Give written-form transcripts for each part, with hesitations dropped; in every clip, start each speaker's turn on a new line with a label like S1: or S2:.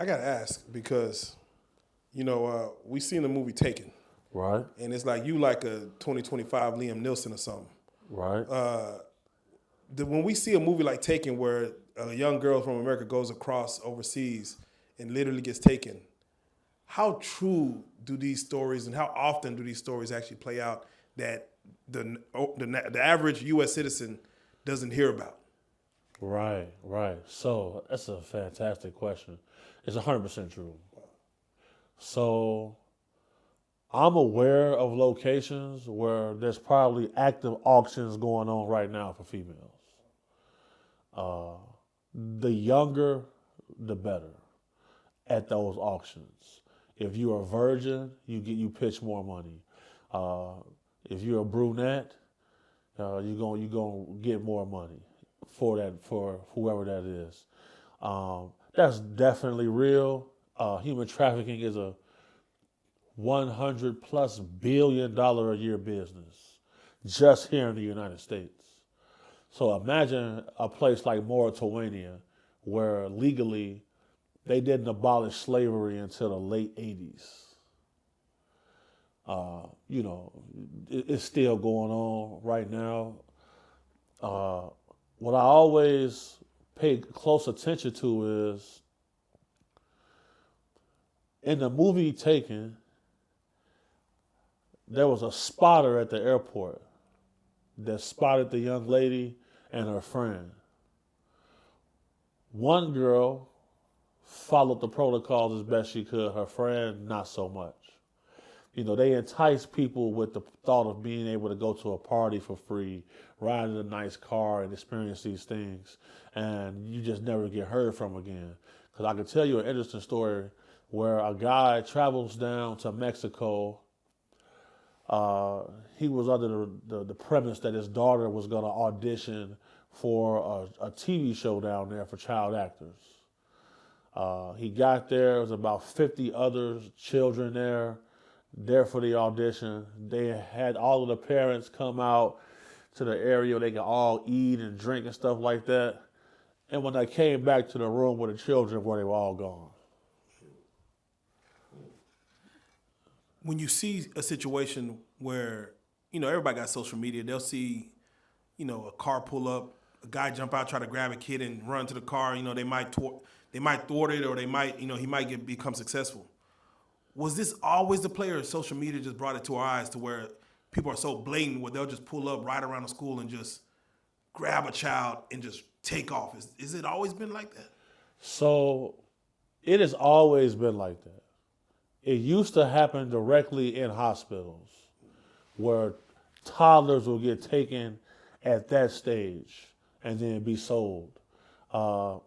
S1: I gotta ask because, we seen the movie Taken,
S2: Right,
S1: and it's like you like a 2025 Liam Neeson or something.
S2: right.
S1: When we see a movie like Taken, where a young girl from America goes across overseas and literally gets taken, how true do these stories and how often do these stories actually play out that the average U.S. citizen doesn't hear about?
S2: Right, right. So that's a fantastic question. It's 100% true. So I'm aware of locations where there's probably active auctions going on right now for females. Uh, the younger, the better at those auctions. If you're a virgin, you pitch more money. Uh, if you're a brunette, you gonna get more money for whoever that is. That's definitely real. Human trafficking is a $100+ billion a year business just here in the United States. So imagine a place like Mauritania where legally they didn't abolish slavery until the late 80s. It's still going on right now. What I always pay close attention to is in the movie Taken, there was a spotter at the airport that spotted the young lady and her friend. One girl followed the protocols as best she could, her friend not so much. They entice people with the thought of being able to go to a party for free, ride in a nice car and experience these things, and you just never get heard from again. Because I can tell you an interesting story where a guy travels down to Mexico. He was under the premise that his daughter was going to audition for a TV show down there for child actors. He got there, was about 50 other children there for the audition. They had all of the parents come out to the area where they could all eat and drink and stuff like that. And when they came back to the room where the children were, they were all gone.
S1: When you see a situation where, everybody got social media, they'll see, a car pull up, a guy jump out, try to grab a kid and run to the car. They might thwart it, or they might, he might become successful. Was this always the play, or social media just brought it to our eyes to where people are so blatant where they'll just pull up right around the school and just grab a child and just take off? Is it always been like that?
S2: So it has always been like that. It used to happen directly in hospitals where toddlers will get taken at that stage and then be sold.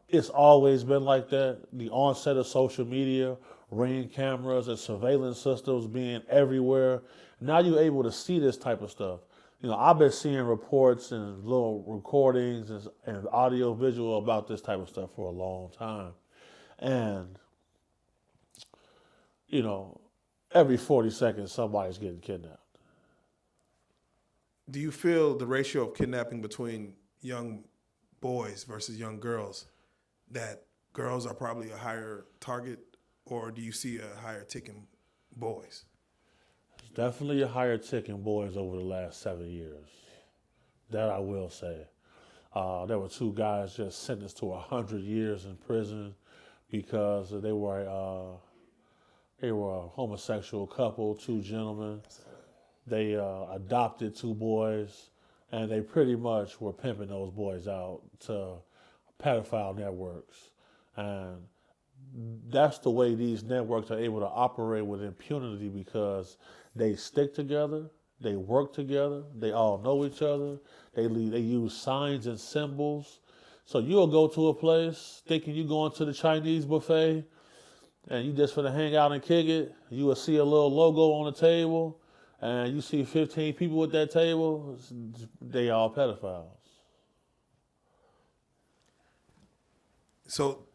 S2: It's always been like that. The onset of social media, Ring cameras and surveillance systems being everywhere. Now you're able to see this type of stuff. I've been seeing reports and little recordings and audio visual about this type of stuff for a long time. And, every 40 seconds somebody's getting kidnapped.
S1: Do you feel the ratio of kidnapping between young boys versus young girls, that girls are probably a higher target, or do you see a higher tick in boys?
S2: It's definitely a higher tick in boys over the last 7 years. That I will say. There were two guys just sentenced to 100 years in prison because they were a homosexual couple, two gentlemen. They adopted two boys, and they pretty much were pimping those boys out to pedophile networks. And that's the way these networks are able to operate with impunity, because they stick together, they work together, they all know each other, they use signs and symbols. So you'll go to a place thinking you're going to the Chinese buffet and you just finna hang out and kick it. You will see a little logo on the table and you see 15 people at that table, they all pedophiles.
S1: So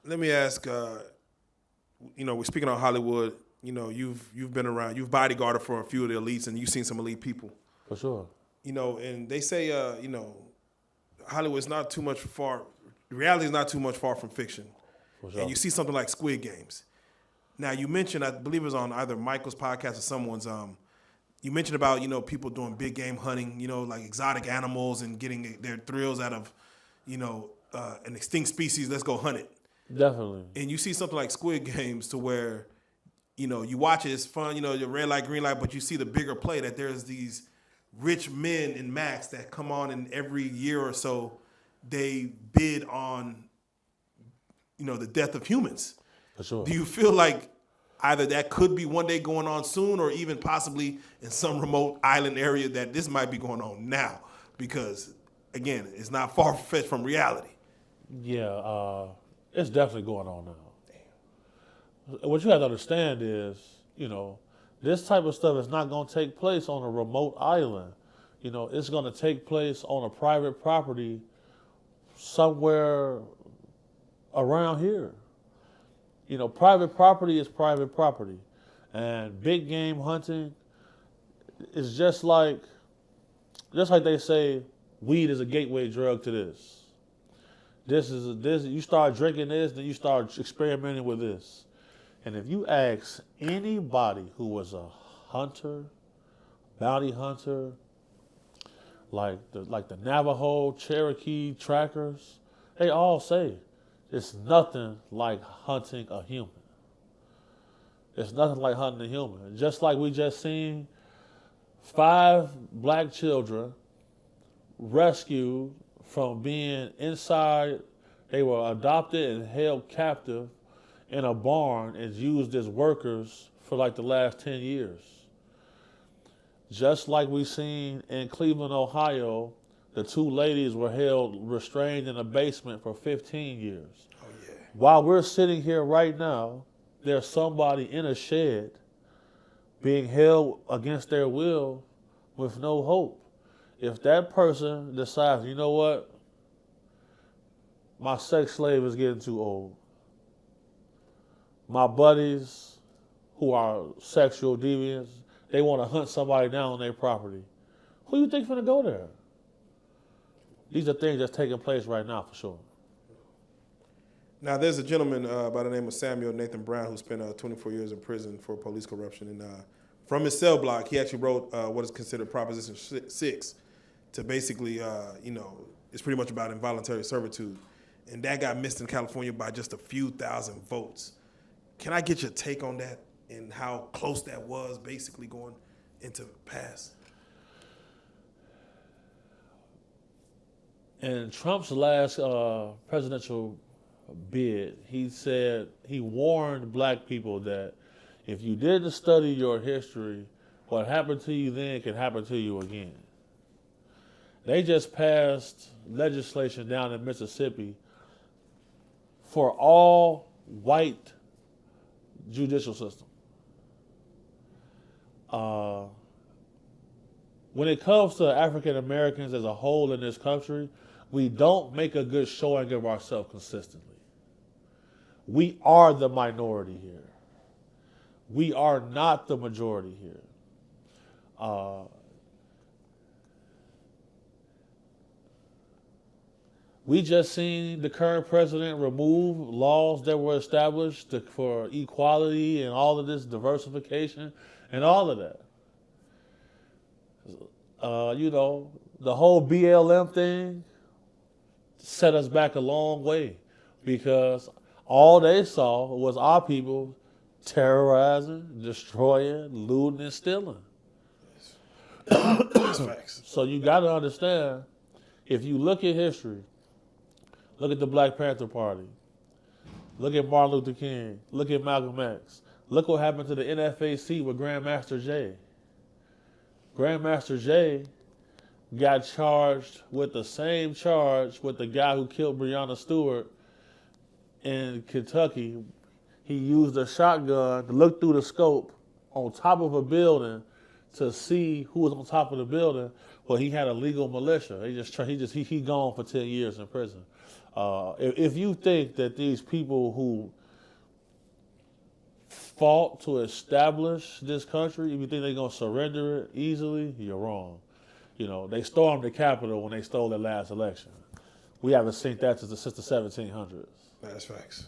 S1: let me ask, we're speaking on Hollywood. You've been around, you've bodyguarded for a few of the elites, and you've seen some elite people.
S2: For sure.
S1: And they say, Hollywood's not too much far. Reality is not too much far from fiction.
S2: For sure.
S1: And you see something like Squid Games. Now you mentioned, I believe it was on either Michael's podcast or someone's. You mentioned about people doing big game hunting, like exotic animals and getting their thrills out of, an extinct species. Let's go hunt it.
S2: Definitely.
S1: And you see something like Squid Games to where, you watch it, it's fun, your red light, green light, but you see the bigger play that there's these rich men in Max that come on and every year or so they bid on, the death of humans.
S2: For sure.
S1: Do you feel like either that could be one day going on soon or even possibly in some remote island area that this might be going on now? Because, again, it's not far-fetched from reality.
S2: Yeah, it's definitely going on now. What you have to understand is, this type of stuff is not going to take place on a remote island. It's going to take place on a private property somewhere around here. Private property is private property. And big game hunting is just like they say, weed is a gateway drug to this. This you start drinking this, then you start experimenting with this. And if you ask anybody who was a hunter, bounty hunter, like the Navajo, Cherokee trackers, they all say it's nothing like hunting a human. It's nothing like hunting a human. Just like we just seen 5 black children rescued from being inside. They were adopted and held captive in a barn and used as workers for like the last 10 years. Just like we seen in Cleveland, Ohio, the 2 ladies were held restrained in a basement for 15 years.
S1: Oh, yeah.
S2: While we're sitting here right now, there's somebody in a shed being held against their will with no hope. If that person decides, you know what, my sex slave is getting too old. My buddies who are sexual deviants, they want to hunt somebody down on their property. Who do you think is going to go there? These are things that's taking place right now for sure.
S1: Now, there's a gentleman by the name of Samuel Nathan Brown who spent 24 years in prison for police corruption. And from his cell block, he actually wrote what is considered Proposition 6 to basically, it's pretty much about involuntary servitude. And that got missed in California by just a few thousand votes. Can I get your take on that and how close that was basically going into pass?
S2: In Trump's last presidential bid, he said, he warned black people that if you didn't study your history, what happened to you then can happen to you again. They just passed legislation down in Mississippi for all white judicial system. When it comes to African Americans as a whole in this country, we don't make a good showing of ourselves consistently. We are the minority here. We are not the majority here. We just seen the current president remove laws that were established for equality and all of this diversification and all of that. The whole BLM thing set us back a long way because all they saw was our people terrorizing, destroying, looting, and stealing.
S1: That's facts.
S2: So you got to understand, if you look at history, look at the Black Panther Party, look at Martin Luther King, look at Malcolm X, look what happened to the NFAC with Grandmaster Jay. Grandmaster Jay got charged with the same charge with the guy who killed Breonna Stewart in Kentucky. He used a shotgun to look through the scope on top of a building to see who was on top of the building. Well, he had a legal militia. He gone for 10 years in prison. If you think that these people who fought to establish this country, if you think they're going to surrender it easily, you're wrong. They stormed the Capitol when they stole their last election. We haven't seen that since the 1700s.
S3: That's facts.